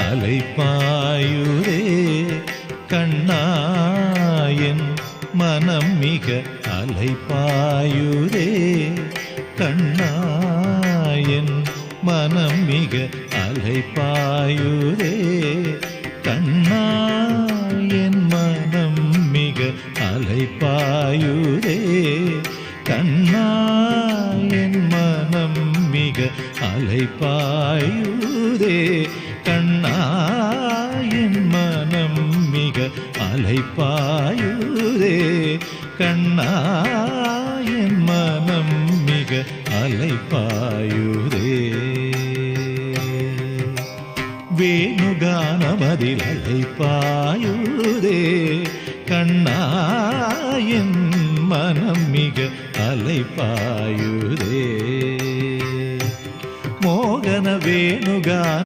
அலைப்பாயுதே கண்ணாயன் மனம் மிக அலைப்பாயுதே கண்ணாயன் மனம் மிக அலைப்பாயுதே கண்ணாயன் மனம் மிக அலைப்பாயுதே கண்ணாயன் மனம் மிக அலைப்பாயுதே கண்ணாயன் மனம் மிக அலைப்பாயுதே கண்ணாயன் மனம் மிக அலைப்பாயுதே வேணுகானமதில் அலைப்பாயுதே கண்ணாயன் மனம் மிக அலைப்பாயுதே மோகன வேணுகான